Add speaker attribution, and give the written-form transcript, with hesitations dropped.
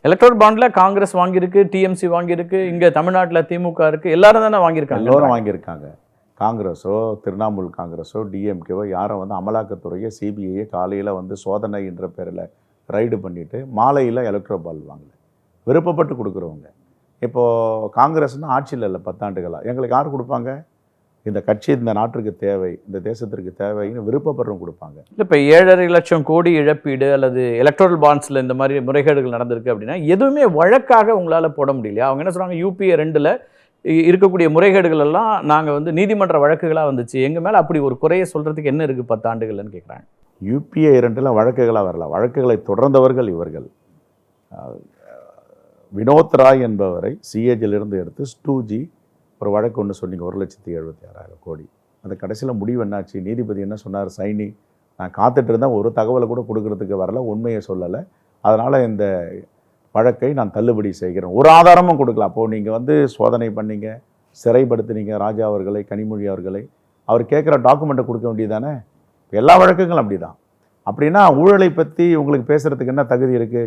Speaker 1: Electoral பாண்ட்ல Congress வாங்கியிருக்கு, TMC வாங்கியிருக்கு, இங்க தமிழ்நாட்டில் திமுக இருக்கு, எல்லாரும் தானே வாங்கியிருக்காங்க.
Speaker 2: எல்லோரும் வாங்கியிருக்காங்க. காங்கிரஸோ திரிணாமுல் காங்கிரஸோ டிஎம்கேவோ யாரும் வந்து அமலாக்கத்துறையை சிபிஐயை காலையில் வந்து சோதனை என்ற பேரில் ரைடு பண்ணிவிட்டு மாலையில் எலக்ட்ரல் பால் வாங்கலை. விருப்பப்பட்டு கொடுக்குறவங்க. இப்போது காங்கிரஸ்னால் ஆட்சியில் இல்லை 10 ஆண்டுகளாக. எங்களுக்கு யார் கொடுப்பாங்க? இந்த கட்சி இந்த நாட்டிற்கு தேவை, இந்த தேசத்திற்கு தேவைன்னு விருப்பப்படுறவங்க கொடுப்பாங்க.
Speaker 1: இப்போ 7.5 லட்சம் கோடி இழப்பீடு அல்லது எலக்ட்ரல் பாண்ட்ஸில் இந்த மாதிரி முறைகேடுகள் நடந்திருக்கு அப்படின்னா எதுவுமே வழக்காக உங்களால் போட முடியலையா? அவங்க என்ன சொல்கிறாங்க, யூபிஏ 2ல் இருக்கக்கூடிய முறைகேடுகள் எல்லாம் நாங்கள் வந்து நீதிமன்ற வழக்குகளாக வந்துச்சு, எங்கள் மேலே அப்படி ஒரு குறையை சொல்கிறதுக்கு என்ன இருக்குது 10 ஆண்டுகள்னு கேட்குறாங்க.
Speaker 2: யூபிஏ 2ல் வழக்குகளாக வரல. வழக்குகளை தொடர்ந்தவர்கள் இவர்கள். வினோத் ராய் என்பவரை சிஏஜிலிருந்து எடுத்து 2G ஒரு வழக்கு ஒன்று சொன்னீங்க, 1,76,000 கோடி. அந்த கடைசியில் முடிவு என்னாச்சு? நீதிபதி என்ன சொன்னார்? சைனி, நான் காத்துட்டு இருந்தேன், ஒரு தகவலை கூட கொடுக்கறதுக்கு வரல, உண்மையை சொல்லலை, அதனால் இந்த வழக்கை நான் தள்ளுபடி செய்கிறேன். ஒரு ஆதாரமும் கொடுக்கல. அப்போது நீங்கள் வந்து சோதனை பண்ணீங்க, சிறைப்படுத்தினீங்க ராஜா அவர்களை, கனிமொழி அவர்களை. அவர் கேட்குற டாக்குமெண்ட்டை கொடுக்க வேண்டியதானே? எல்லா வழக்குகளும் அப்படி தான். அப்படின்னா ஊழலை பற்றி உங்களுக்கு பேசுகிறதுக்கு என்ன தகுதி இருக்குது?